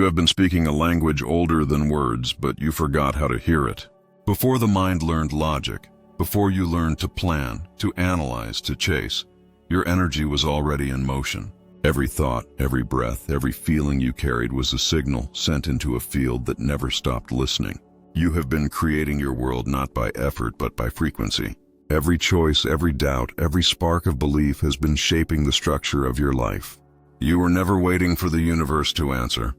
You have been speaking a language older than words, but you forgot how to hear it. Before the mind learned logic, before you learned to plan, to analyze, to chase, your energy was already in motion. Every thought, every breath, every feeling you carried was a signal sent into a field that never stopped listening. You have been creating your world not by effort, but by frequency. Every choice, every doubt, every spark of belief has been shaping the structure of your life. You were never waiting for the universe to answer.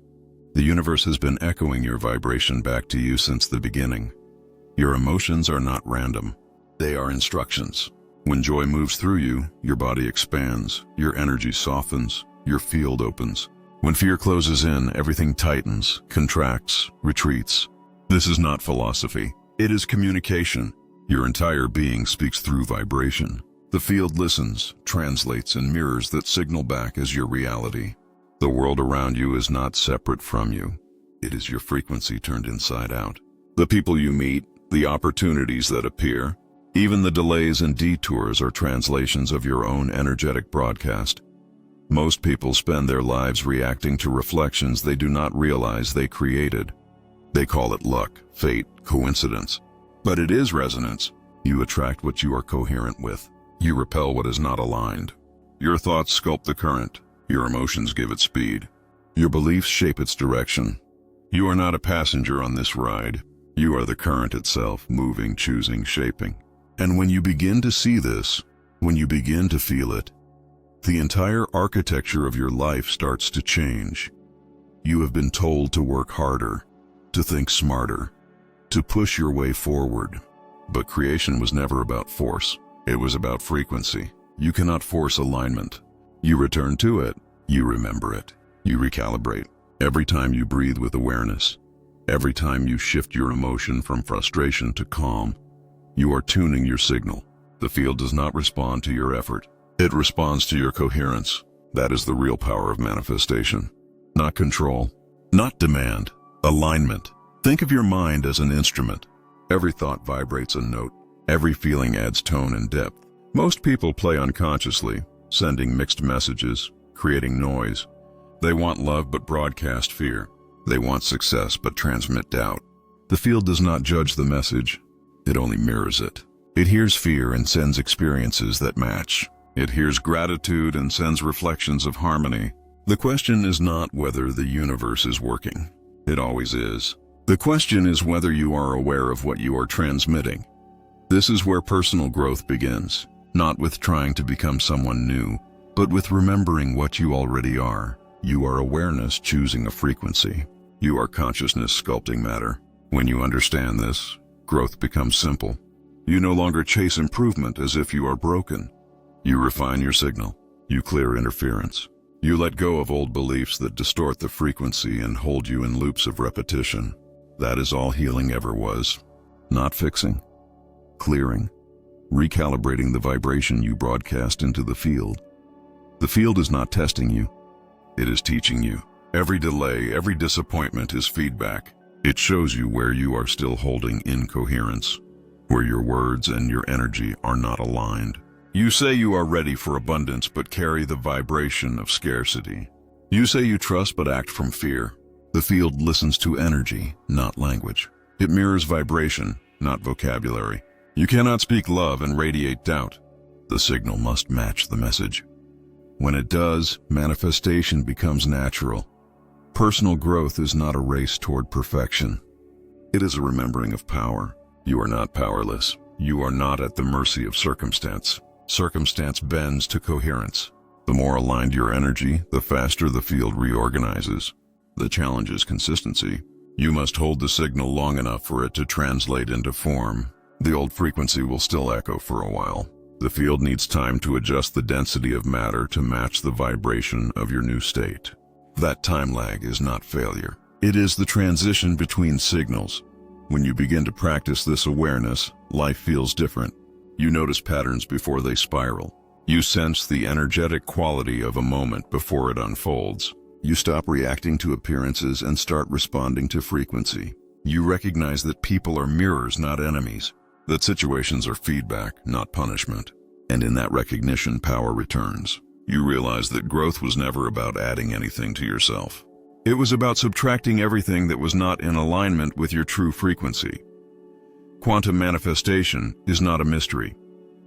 The universe has been echoing your vibration back to you since the beginning. Your emotions are not random. They are instructions. When joy moves through you, your body expands, your energy softens, your field opens. When fear closes in, everything tightens, contracts, retreats. This is not philosophy. It is communication. Your entire being speaks through vibration. The field listens, translates, and mirrors that signal back as your reality. The world around you is not separate from you. It is your frequency turned inside out. The people you meet, the opportunities that appear, even the delays and detours are translations of your own energetic broadcast. Most people spend their lives reacting to reflections they do not realize they created. They call it luck, fate, coincidence. But it is resonance. You attract what you are coherent with. You repel what is not aligned. Your thoughts sculpt the current. Your emotions give it speed. Your beliefs shape its direction. You are not a passenger on this ride. You are the current itself, moving, choosing, shaping. And when you begin to see this, when you begin to feel it, the entire architecture of your life starts to change. You have been told to work harder, to think smarter, to push your way forward. But creation was never about force. It was about frequency. You cannot force alignment. You return to it. You remember it. You recalibrate. Every time you breathe with awareness, every time you shift your emotion from frustration to calm, you are tuning your signal. The field does not respond to your effort. It responds to your coherence. That is the real power of manifestation. Not control, not demand, alignment. Think of your mind as an instrument. Every thought vibrates a note. Every feeling adds tone and depth. Most people play unconsciously, sending mixed messages, creating noise. They want love but broadcast fear. They want success but transmit doubt. The field does not judge the message. It only mirrors it. It hears fear and sends experiences that match. It hears gratitude and sends reflections of harmony. The question is not whether the universe is working. It always is. The question is whether you are aware of what you are transmitting. This is where personal growth begins, not with trying to become someone new, but with remembering what you already are. You are awareness choosing a frequency. You are consciousness sculpting matter. When you understand this, growth becomes simple. You no longer chase improvement as if you are broken. You refine your signal. You clear interference. You let go of old beliefs that distort the frequency and hold you in loops of repetition. That is all healing ever was. Not fixing, clearing, recalibrating the vibration you broadcast into the field. The field is not testing you. It is teaching you. Every delay, every disappointment is feedback. It shows you where you are still holding incoherence, where your words and your energy are not aligned. You say you are ready for abundance but carry the vibration of scarcity. You say you trust but act from fear. The field listens to energy, not language. It mirrors vibration, not vocabulary. You cannot speak love and radiate doubt. The signal must match the message. When it does, manifestation becomes natural. Personal growth is not a race toward perfection. It is a remembering of power. You are not powerless. You are not at the mercy of circumstance. Circumstance bends to coherence. The more aligned your energy, the faster the field reorganizes. The challenge is consistency. You must hold the signal long enough for it to translate into form. The old frequency will still echo for a while. The field needs time to adjust the density of matter to match the vibration of your new state. That time lag is not failure. It is the transition between signals. When you begin to practice this awareness, life feels different. You notice patterns before they spiral. You sense the energetic quality of a moment before it unfolds. You stop reacting to appearances and start responding to frequency. You recognize that people are mirrors, not enemies. That situations are feedback, not punishment. And in that recognition, power returns. You realize that growth was never about adding anything to yourself. It was about subtracting everything that was not in alignment with your true frequency. Quantum manifestation is not a mystery.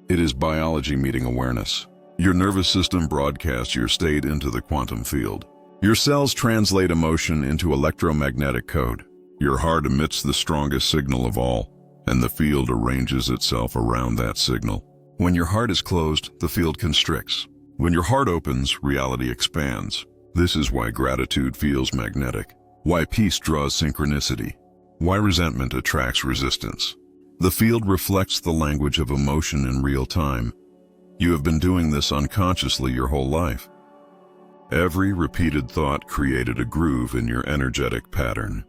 It is biology meeting awareness. Your nervous system broadcasts your state into the quantum field. Your cells translate emotion into electromagnetic code. Your heart emits the strongest signal of all, and the field arranges itself around that signal. When your heart is closed, the field constricts. When your heart opens, reality expands. This is why gratitude feels magnetic, why peace draws synchronicity, why resentment attracts resistance. The field reflects the language of emotion in real time. You have been doing this unconsciously your whole life. Every repeated thought created a groove in your energetic pattern.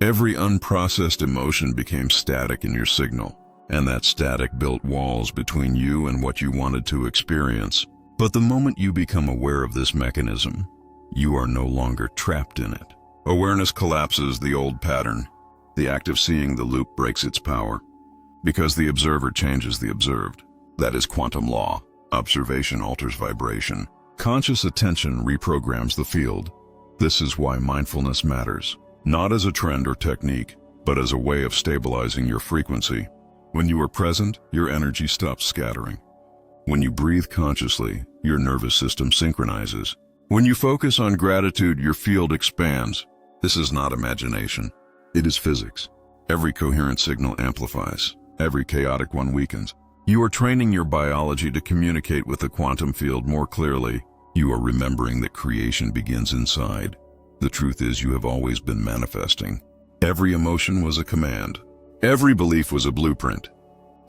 Every unprocessed emotion became static in your signal, and that static built walls between you and what you wanted to experience. But the moment you become aware of this mechanism, you are no longer trapped in it. Awareness collapses the old pattern. The act of seeing the loop breaks its power, because the observer changes the observed. That is quantum law. Observation alters vibration. Conscious attention reprograms the field. This is why mindfulness matters, not as a trend or technique, but as a way of stabilizing your frequency. When you are present, your energy stops scattering. When you breathe consciously, your nervous system synchronizes. When you focus on gratitude, your field expands. This is not imagination. It is physics. Every coherent signal amplifies. Every chaotic one weakens. You are training your biology to communicate with the quantum field more clearly. You are remembering that creation begins inside. The truth is, you have always been manifesting. Every emotion was a command. Every belief was a blueprint.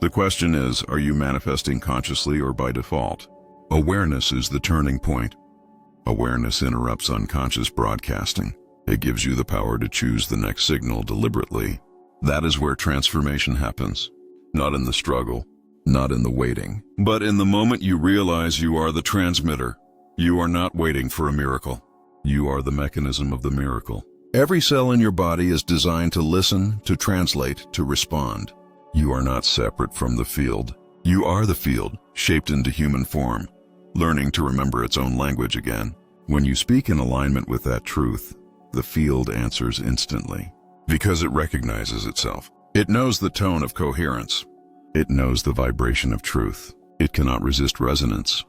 The question is, are you manifesting consciously or by default? Awareness is the turning point. Awareness interrupts unconscious broadcasting. It gives you the power to choose the next signal deliberately. That is where transformation happens. Not in the struggle, not in the waiting, but in the moment you realize you are the transmitter. You are not waiting for a miracle. You are the mechanism of the miracle. Every cell in your body is designed to listen, to translate, to respond. You are not separate from the field. You are the field, shaped into human form, learning to remember its own language again. When you speak in alignment with that truth, the field answers instantly, because it recognizes itself. It knows the tone of coherence. It knows the vibration of truth. It cannot resist resonance.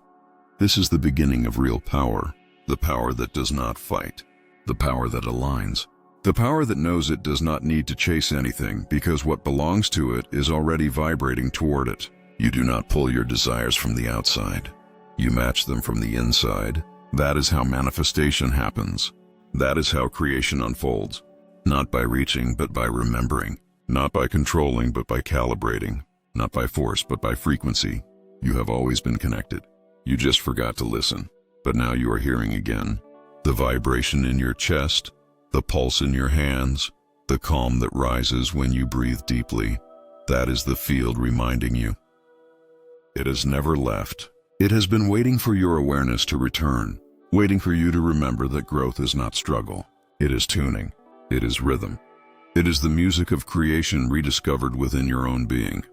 This is the beginning of real power, the power that does not fight, the power that aligns, the power that knows it does not need to chase anything because what belongs to it is already vibrating toward it. You do not pull your desires from the outside. You match them from the inside. That is how manifestation happens. That is how creation unfolds. Not by reaching, but by remembering. Not by controlling, but by calibrating. Not by force, but by frequency. You have always been connected. You just forgot to listen. But now you are hearing again. The vibration in your chest, the pulse in your hands, the calm that rises when you breathe deeply. That is the field reminding you. It has never left. It has been waiting for your awareness to return, waiting for you to remember that growth is not struggle. It is tuning. It is rhythm. It is the music of creation rediscovered within your own being.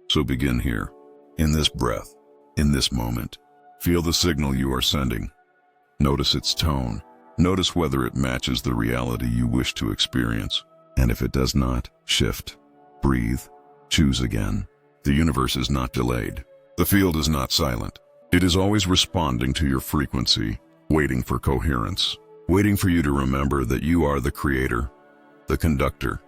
So begin here, in this breath, in this moment. Feel the signal you are sending. Notice its tone. Notice whether it matches the reality you wish to experience. And if it does not, shift, breathe, choose again. The universe is not delayed. The field is not silent. It is always responding to your frequency, waiting for coherence, waiting for you to remember that you are the creator, the conductor,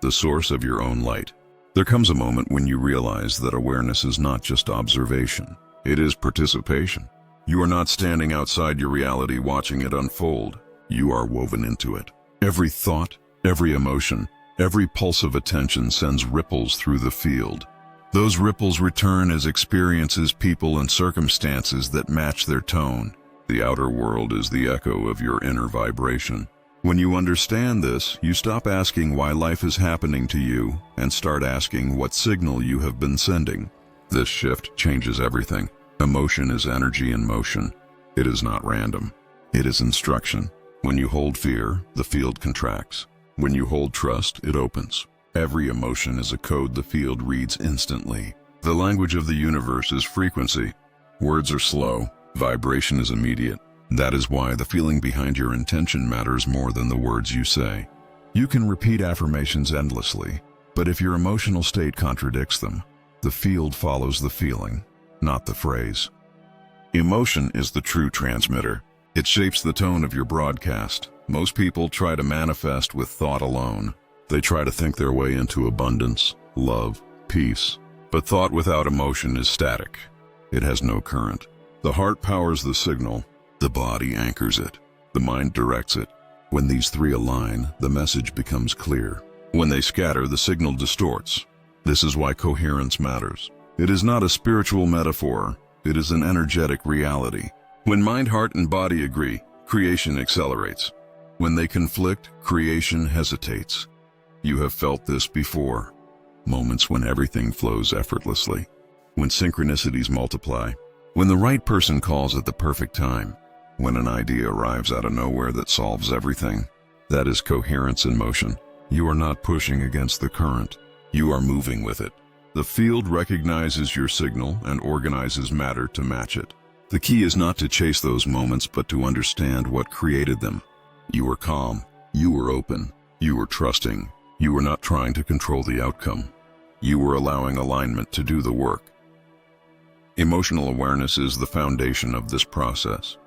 the source of your own light. There comes a moment when you realize that awareness is not just observation. It is participation. You are not standing outside your reality watching it unfold. You are woven into it. Every thought, every emotion, every pulse of attention sends ripples through the field. Those ripples return as experiences, people, and circumstances that match their tone. The outer world is the echo of your inner vibration. When you understand this, you stop asking why life is happening to you and start asking what signal you have been sending. This shift changes everything. Emotion is energy in motion. It is not random. It is instruction. When you hold fear, the field contracts. When you hold trust, it opens. Every emotion is a code the field reads instantly. The language of the universe is frequency. Words are slow. Vibration is immediate. That is why the feeling behind your intention matters more than the words you say. You can repeat affirmations endlessly, but if your emotional state contradicts them, the field follows the feeling, not the phrase. Emotion is the true transmitter. It shapes the tone of your broadcast. Most people try to manifest with thought alone. They try to think their way into abundance, love, peace. But thought without emotion is static. It has no current. The heart powers the signal. The body anchors it. The mind directs it. When these three align, the message becomes clear. When they scatter, the signal distorts. This is why coherence matters. It is not a spiritual metaphor. It is an energetic reality. When mind, heart, and body agree, creation accelerates. When they conflict, creation hesitates. You have felt this before. Moments when everything flows effortlessly. When synchronicities multiply. When the right person calls at the perfect time. When an idea arrives out of nowhere that solves everything. That is coherence in motion. You are not pushing against the current. You are moving with it. The field recognizes your signal and organizes matter to match it. The key is not to chase those moments, but to understand what created them. You were calm. You were open. You were trusting. You were not trying to control the outcome. You were allowing alignment to do the work. Emotional awareness is the foundation of this process.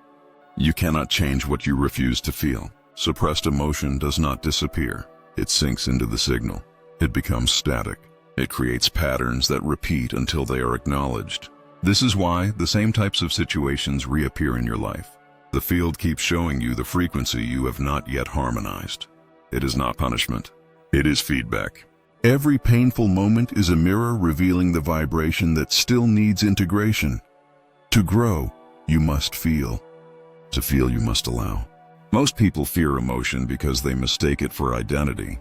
You cannot change what you refuse to feel. Suppressed emotion does not disappear. It sinks into the signal. It becomes static. It creates patterns that repeat until they are acknowledged. This is why the same types of situations reappear in your life. The field keeps showing you the frequency you have not yet harmonized. It is not punishment. It is feedback. Every painful moment is a mirror revealing the vibration that still needs integration. To grow, you must feel. To feel, you must allow. Most people fear emotion because they mistake it for identity.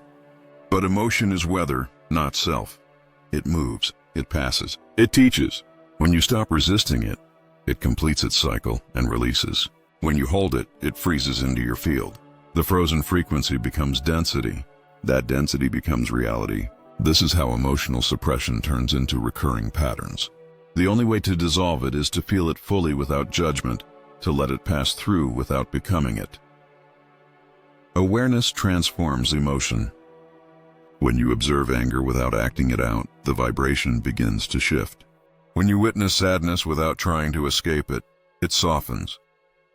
But emotion is weather, not self. It moves, it passes, it teaches. When you stop resisting it, it completes its cycle and releases. When you hold it, it freezes into your field. The frozen frequency becomes density. That density becomes reality. This is how emotional suppression turns into recurring patterns. The only way to dissolve it is to feel it fully without judgment, to let it pass through without becoming it. Awareness transforms emotion. When you observe anger without acting it out, the vibration begins to shift. When you witness sadness without trying to escape it, it softens.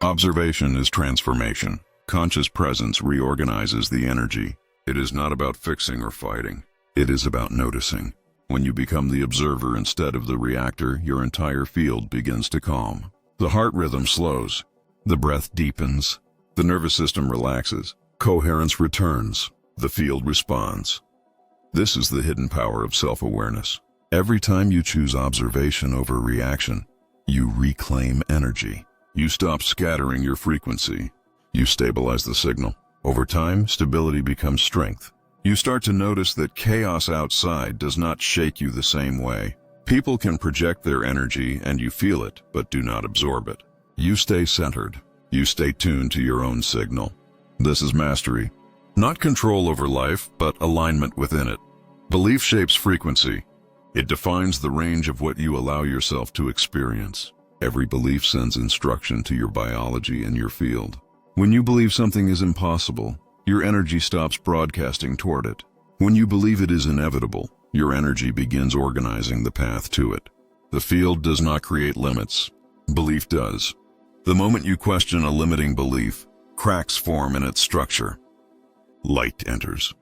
Observation is transformation. Conscious presence reorganizes the energy. It is not about fixing or fighting. It is about noticing. When you become the observer instead of the reactor, your entire field begins to calm. The heart rhythm slows. The breath deepens. The nervous system relaxes. Coherence returns. The field responds. This is the hidden power of self-awareness. Every time you choose observation over reaction, you reclaim energy. You stop scattering your frequency. You stabilize the signal. Over time, stability becomes strength. You start to notice that chaos outside does not shake you the same way. People can project their energy and you feel it, but do not absorb it. You stay centered. You stay tuned to your own signal. This is mastery. Not control over life, but alignment within it. Belief shapes frequency. It defines the range of what you allow yourself to experience. Every belief sends instruction to your biology and your field. When you believe something is impossible, your energy stops broadcasting toward it. When you believe it is inevitable, your energy begins organizing the path to it. The field does not create limits. Belief does. The moment you question a limiting belief, cracks form in its structure. Light enters.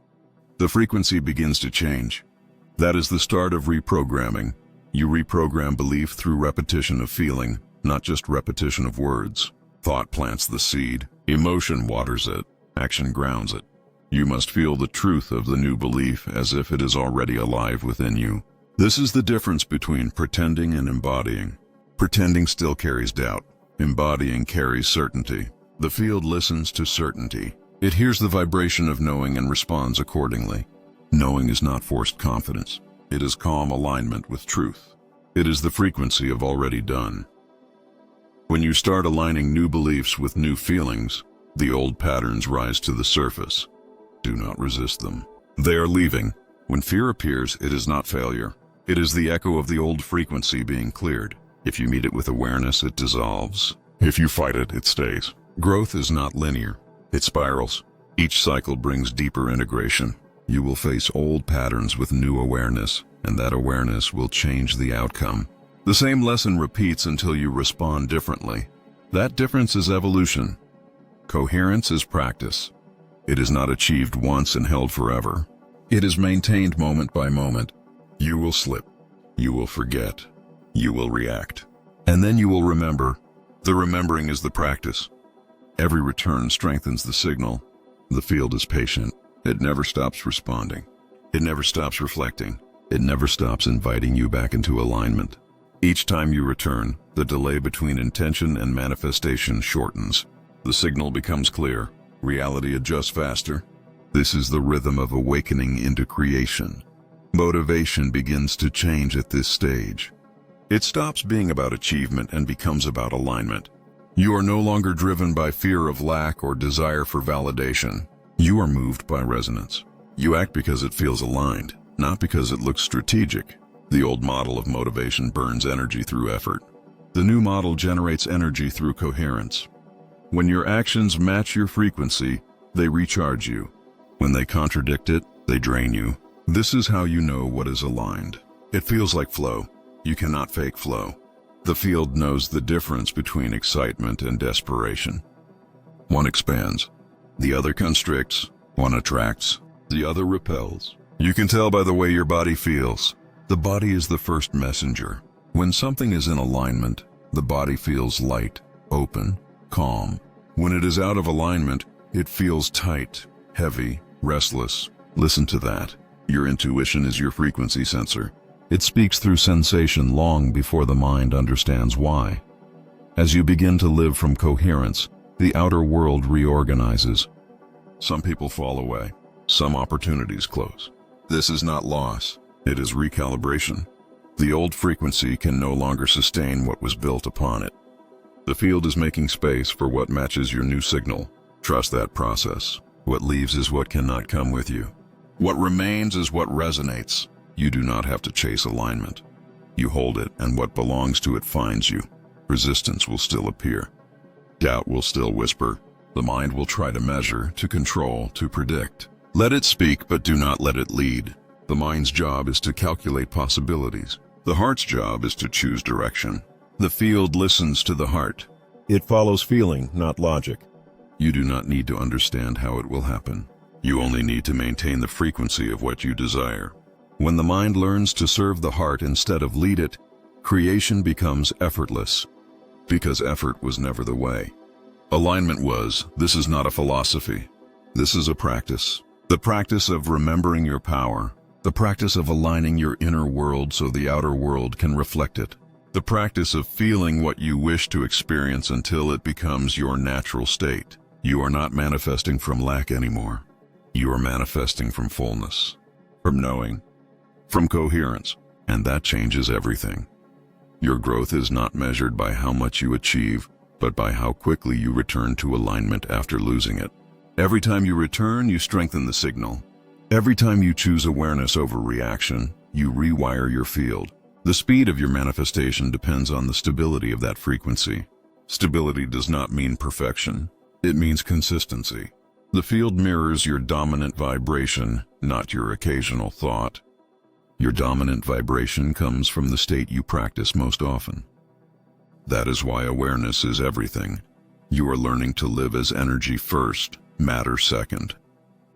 The frequency begins to change. That is the start of reprogramming. You reprogram belief through repetition of feeling, not just repetition of words. Thought plants the seed. Emotion waters it. Action grounds it. You must feel the truth of the new belief as if it is already alive within you. This is the difference between pretending and embodying. Pretending still carries doubt. Embodying carries certainty. The field listens to certainty. It hears the vibration of knowing and responds accordingly. Knowing is not forced confidence. It is calm alignment with truth. It is the frequency of already done. When you start aligning new beliefs with new feelings, the old patterns rise to the surface. Do not resist them. They are leaving. When fear appears, it is not failure. It is the echo of the old frequency being cleared. If you meet it with awareness, it dissolves. If you fight it, it stays. Growth is not linear. It spirals. Each cycle brings deeper integration. You will face old patterns with new awareness, and that awareness will change the outcome. The same lesson repeats until you respond differently. That difference is evolution. Coherence is practice. It is not achieved once and held forever. It is maintained moment by moment. You will slip. You will forget. You will react. And then you will remember. The remembering is the practice. Every return strengthens the signal. The field is patient. It never stops responding. It never stops reflecting. It never stops inviting you back into alignment. Each time you return, the delay between intention and manifestation shortens. The signal becomes clear. Reality adjusts faster. This is the rhythm of awakening into creation. Motivation begins to change at this stage. It stops being about achievement and becomes about alignment. You are no longer driven by fear of lack or desire for validation. You are moved by resonance. You act because it feels aligned, not because it looks strategic. The old model of motivation burns energy through effort. The new model generates energy through coherence. When your actions match your frequency, they recharge you. When they contradict it, they drain you. This is how you know what is aligned. It feels like flow. You cannot fake flow. The field knows the difference between excitement and desperation. One expands. The other constricts. One attracts. The other repels. You can tell by the way your body feels. The body is the first messenger. When something is in alignment, the body feels light, open, calm. When it is out of alignment, it feels tight, heavy, restless. Listen to that. Your intuition is your frequency sensor. It speaks through sensation long before the mind understands why. As you begin to live from coherence, the outer world reorganizes. Some people fall away. Some opportunities close. This is not loss. It is recalibration. The old frequency can no longer sustain what was built upon it. The field is making space for what matches your new signal. Trust that process. What leaves is what cannot come with you. What remains is what resonates. You do not have to chase alignment. You hold it, and what belongs to it finds you. Resistance will still appear. Doubt will still whisper. The mind will try to measure, to control, to predict. Let it speak, but do not let it lead. The mind's job is to calculate possibilities. The heart's job is to choose direction. The field listens to the heart. It follows feeling, not logic. You do not need to understand how it will happen. You only need to maintain the frequency of what you desire. When the mind learns to serve the heart instead of lead it, creation becomes effortless. Because effort was never the way. Alignment was. This is not a philosophy. This is a practice. The practice of remembering your power. The practice of aligning your inner world so the outer world can reflect it. The practice of feeling what you wish to experience until it becomes your natural state. You are not manifesting from lack anymore. You are manifesting from fullness, from knowing, from coherence, and that changes everything. Your growth is not measured by how much you achieve, but by how quickly you return to alignment after losing it. Every time you return, you strengthen the signal. Every time you choose awareness over reaction, you rewire your field. The speed of your manifestation depends on the stability of that frequency. Stability does not mean perfection. It means consistency. The field mirrors your dominant vibration, not your occasional thought. Your dominant vibration comes from the state you practice most often. That is why awareness is everything. You are learning to live as energy first, matter second.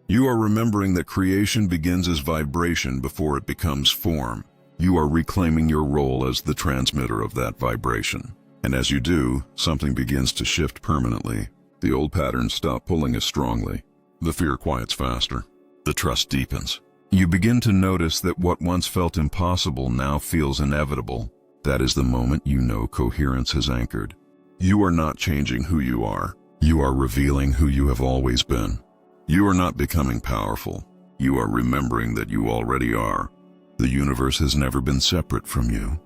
You are remembering that creation begins as vibration before it becomes form. You are reclaiming your role as the transmitter of that vibration. And as you do, something begins to shift permanently. The old patterns stop pulling as strongly. The fear quiets faster. The trust deepens. You begin to notice that what once felt impossible now feels inevitable. That is the moment you know coherence has anchored. You are not changing who you are. You are revealing who you have always been. You are not becoming powerful. You are remembering that you already are. The universe has never been separate from you.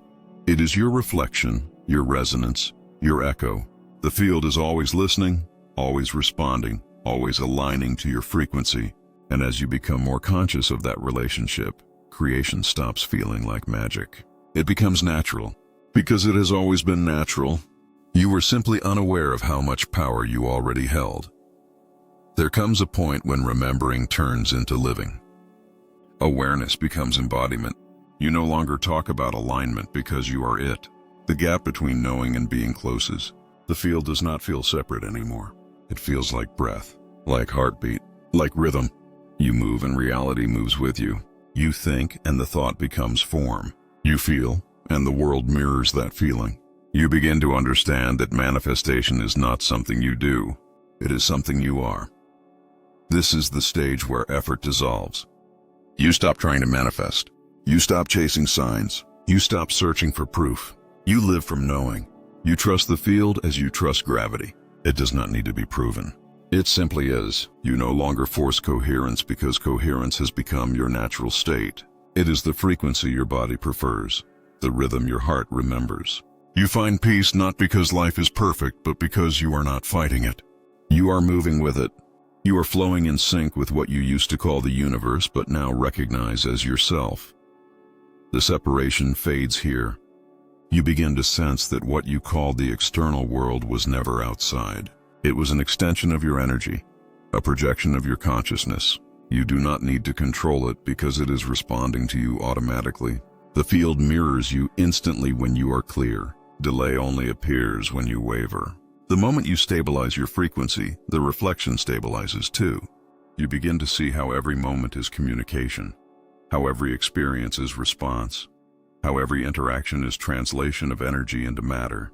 It is your reflection, your resonance, your echo. The field is always listening, always responding, always aligning to your frequency. And as you become more conscious of that relationship, creation stops feeling like magic. It becomes natural. Because it has always been natural, You were simply unaware of how much power you already held. There comes a point when remembering turns into living. Awareness becomes embodiment. You no longer talk about alignment because you are it. The gap between knowing and being closes. The field does not feel separate anymore. It feels like breath, like heartbeat, like rhythm. You move and reality moves with you. You think and the thought becomes form. You feel and the world mirrors that feeling. You begin to understand that manifestation is not something you do. It is something you are. This is the stage where effort dissolves. You stop trying to manifest. You stop chasing signs. You stop searching for proof. You live from knowing. You trust the field as you trust gravity. It does not need to be proven. It simply is. You no longer force coherence because coherence has become your natural state. It is the frequency your body prefers, the rhythm your heart remembers. You find peace not because life is perfect, but because you are not fighting it. You are moving with it. You are flowing in sync with what you used to call the universe, but now recognize as yourself. The separation fades here. You begin to sense that what you called the external world was never outside. It was an extension of your energy, a projection of your consciousness. You do not need to control it because it is responding to you automatically. The field mirrors you instantly when you are clear. Delay only appears when you waver. The moment you stabilize your frequency, the reflection stabilizes too. You begin to see how every moment is communication, how every experience is response, how every interaction is translation of energy into matter.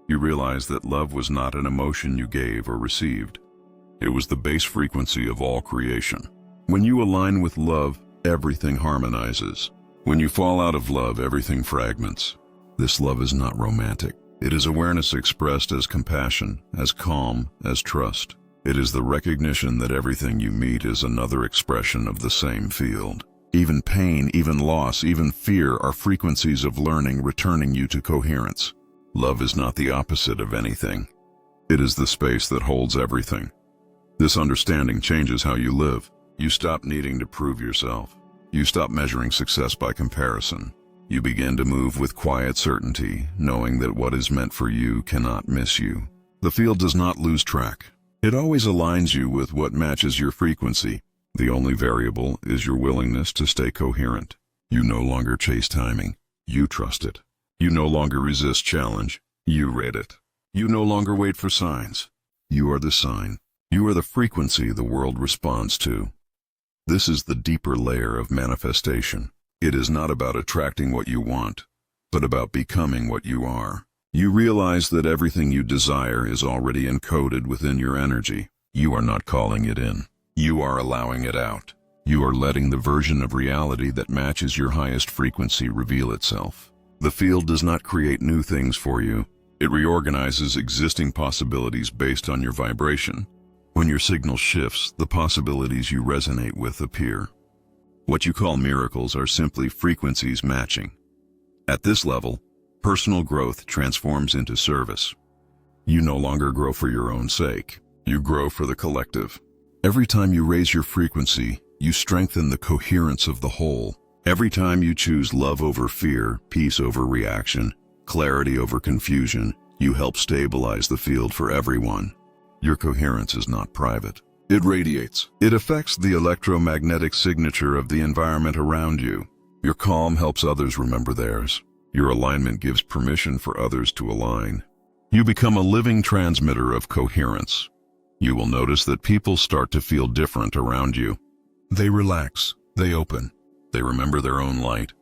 You realize that love was not an emotion you gave or received. It was the base frequency of all creation. When you align with love, everything harmonizes. When you fall out of love, everything fragments. This love is not romantic. It is awareness expressed as compassion, as calm, as trust. It is the recognition that everything you meet is another expression of the same field. Even pain, even loss, even fear are frequencies of learning returning you to coherence. Love is not the opposite of anything. It is the space that holds everything. This understanding changes how you live. You stop needing to prove yourself. You stop measuring success by comparison. You begin to move with quiet certainty, knowing that what is meant for you cannot miss you. The field does not lose track. It always aligns you with what matches your frequency. The only variable is your willingness to stay coherent. You no longer chase timing. You trust it. You no longer resist challenge. You read it. You no longer wait for signs. You are the sign. You are the frequency the world responds to. This is the deeper layer of manifestation. It is not about attracting what you want, but about becoming what you are. You realize that everything you desire is already encoded within your energy. You are not calling it in. You are allowing it out. You are letting the version of reality that matches your highest frequency reveal itself. The field does not create new things for you. It reorganizes existing possibilities based on your vibration. When your signal shifts, the possibilities you resonate with appear. What you call miracles are simply frequencies matching. At this level, personal growth transforms into service. You no longer grow for your own sake. You grow for the collective. Every time you raise your frequency, you strengthen the coherence of the whole. Every time you choose love over fear, peace over reaction, clarity over confusion, you help stabilize the field for everyone. Your coherence is not private. It radiates. It affects the electromagnetic signature of the environment around you. Your calm helps others remember theirs. Your alignment gives permission for others to align. You become a living transmitter of coherence. You will notice that people start to feel different around you. They relax. They open. They remember their own light.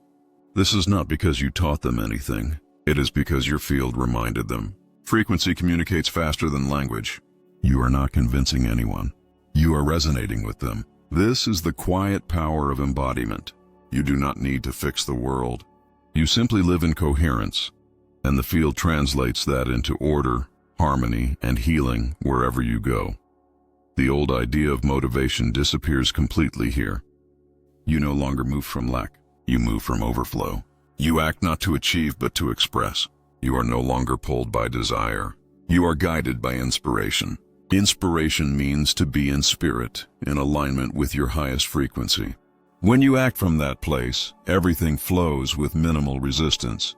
This is not because you taught them anything. It is because your field reminded them. Frequency communicates faster than language. You are not convincing anyone. You are resonating with them. This is the quiet power of embodiment. You do not need to fix the world. You simply live in coherence, and the field translates that into order, harmony, and healing wherever you go. The old idea of motivation disappears completely here. You no longer move from lack. You move from overflow. You act not to achieve but to express. You are no longer pulled by desire. You are guided by inspiration. Inspiration means to be in spirit, in alignment with your highest frequency. When you act from that place, everything flows with minimal resistance.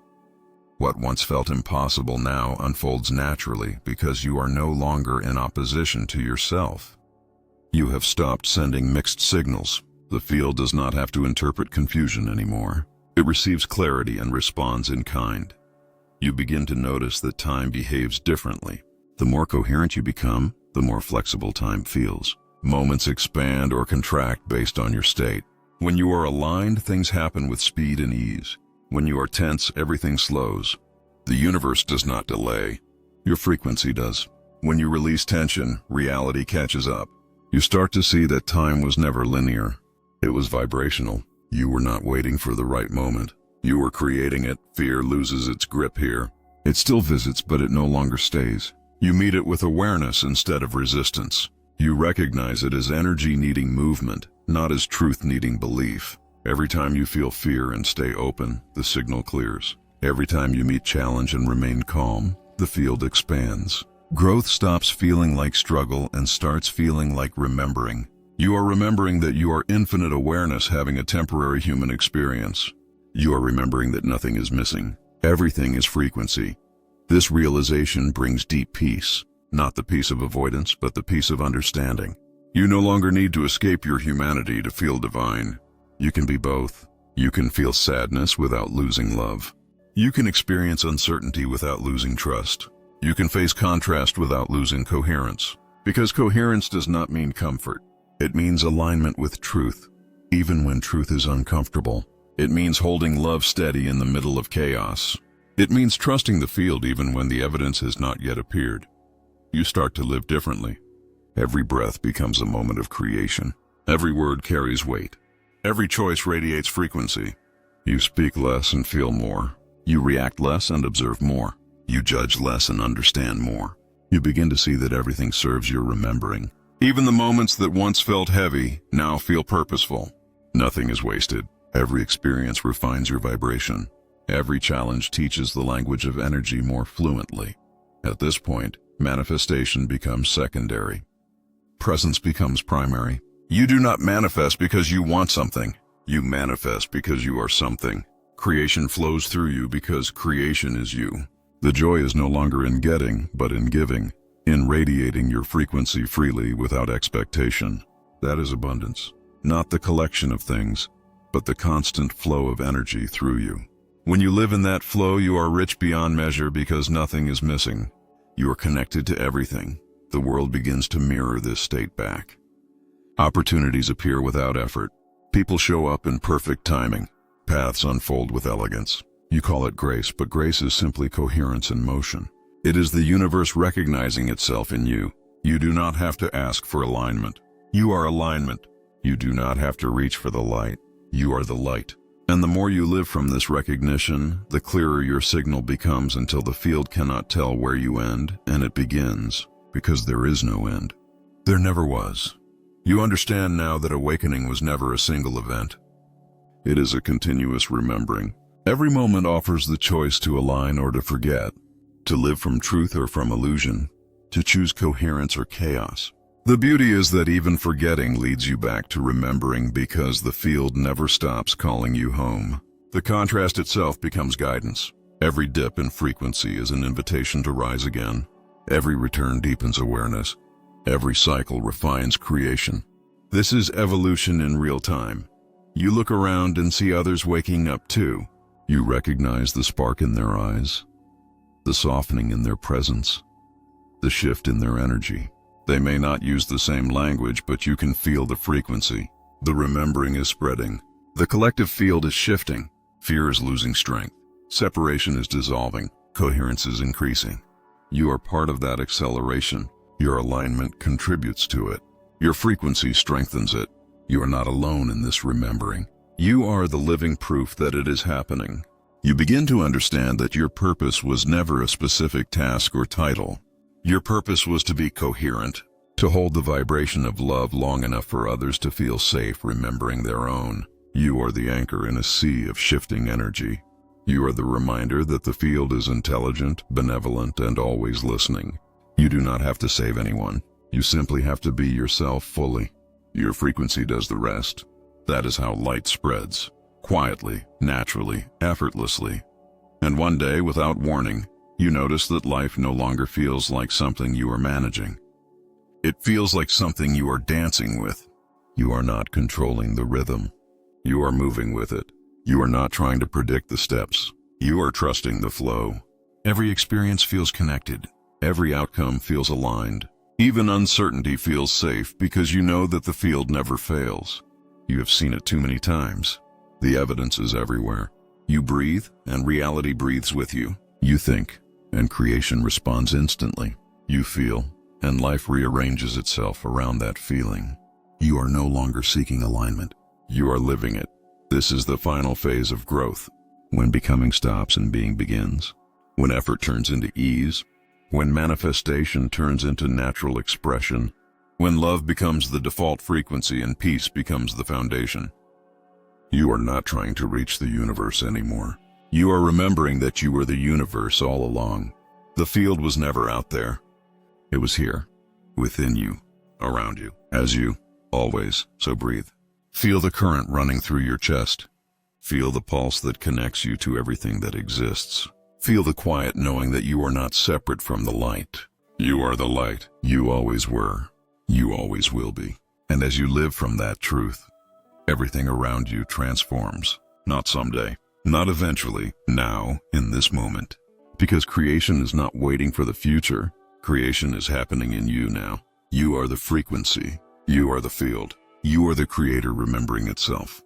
What once felt impossible now unfolds naturally because you are no longer in opposition to yourself. You have stopped sending mixed signals. The field does not have to interpret confusion anymore. It receives clarity and responds in kind. You begin to notice that time behaves differently. The more coherent you become, the more flexible time feels. Moments expand or contract based on your state. When you are aligned, things happen with speed and ease. When you are tense, everything slows. The universe does not delay. Your frequency does. When you release tension, reality catches up. You start to see that time was never linear. It was vibrational. You were not waiting for the right moment. You were creating it. Fear loses its grip here. It still visits, but it no longer stays. You meet it with awareness instead of resistance. You recognize it as energy needing movement, not as truth needing belief. Every time you feel fear and stay open, the signal clears. Every time you meet challenge and remain calm, the field expands. Growth stops feeling like struggle and starts feeling like remembering. You are remembering that you are infinite awareness having a temporary human experience. You are remembering that nothing is missing. Everything is frequency. This realization brings deep peace, not the peace of avoidance, but the peace of understanding. You no longer need to escape your humanity to feel divine. You can be both. You can feel sadness without losing love. You can experience uncertainty without losing trust. You can face contrast without losing coherence. Because coherence does not mean comfort. It means alignment with truth, even when truth is uncomfortable. It means holding love steady in the middle of chaos. It means trusting the field even when the evidence has not yet appeared. You start to live differently. Every breath becomes a moment of creation. Every word carries weight. Every choice radiates frequency. You speak less and feel more. You react less and observe more. You judge less and understand more. You begin to see that everything serves your remembering. Even the moments that once felt heavy now feel purposeful. Nothing is wasted. Every experience refines your vibration. Every challenge teaches the language of energy more fluently. At this point, manifestation becomes secondary. Presence becomes primary. You do not manifest because you want something. You manifest because you are something. Creation flows through you because creation is you. The joy is no longer in getting, but in giving, in radiating your frequency freely without expectation. That is abundance. Not the collection of things, but the constant flow of energy through you. When you live in that flow, you are rich beyond measure because nothing is missing. You are connected to everything. The world begins to mirror this state back. Opportunities appear without effort. People show up in perfect timing. Paths unfold with elegance. You call it grace, but grace is simply coherence in motion. It is the universe recognizing itself in you. You do not have to ask for alignment. You are alignment. You do not have to reach for the light. You are the light. And the more you live from this recognition, the clearer your signal becomes until the field cannot tell where you end and it begins, because there is no end. There never was. You understand now that awakening was never a single event. It is a continuous remembering. Every moment offers the choice to align or to forget, to live from truth or from illusion, to choose coherence or chaos. The beauty is that even forgetting leads you back to remembering because the field never stops calling you home. The contrast itself becomes guidance. Every dip in frequency is an invitation to rise again. Every return deepens awareness. Every cycle refines creation. This is evolution in real time. You look around and see others waking up too. You recognize the spark in their eyes, the softening in their presence, the shift in their energy. They may not use the same language, but you can feel the frequency. The remembering is spreading. The collective field is shifting. Fear is losing strength. Separation is dissolving. Coherence is increasing. You are part of that acceleration. Your alignment contributes to it. Your frequency strengthens it. You are not alone in this remembering. You are the living proof that it is happening. You begin to understand that your purpose was never a specific task or title. Your purpose was to be coherent, to hold the vibration of love long enough for others to feel safe remembering their own. You are the anchor in a sea of shifting energy. You are the reminder that the field is intelligent, benevolent, and always listening. You do not have to save anyone. You simply have to be yourself fully. Your frequency does the rest. That is how light spreads, quietly, naturally, effortlessly. And one day, without warning, you notice that life no longer feels like something you are managing. It feels like something you are dancing with. You are not controlling the rhythm. You are moving with it. You are not trying to predict the steps. You are trusting the flow. Every experience feels connected. Every outcome feels aligned. Even uncertainty feels safe because you know that the field never fails. You have seen it too many times. The evidence is everywhere. You breathe, and reality breathes with you. You think, and creation responds instantly. You feel, and life rearranges itself around that feeling. You are no longer seeking alignment. You are living it. This is the final phase of growth, when becoming stops and being begins, when effort turns into ease, when manifestation turns into natural expression, when love becomes the default frequency and peace becomes the foundation. You are not trying to reach the universe anymore. You are remembering that you were the universe all along. The field was never out there. It was here, within you, around you, as you, always. So breathe. Feel the current running through your chest. Feel the pulse that connects you to everything that exists. Feel the quiet knowing that you are not separate from the light. You are the light. You always were. You always will be. And as you live from that truth, everything around you transforms. Not someday, not eventually, now, in this moment. Because creation is not waiting for the future. Creation is happening in you now. You are the frequency. You are the field. You are the creator remembering itself.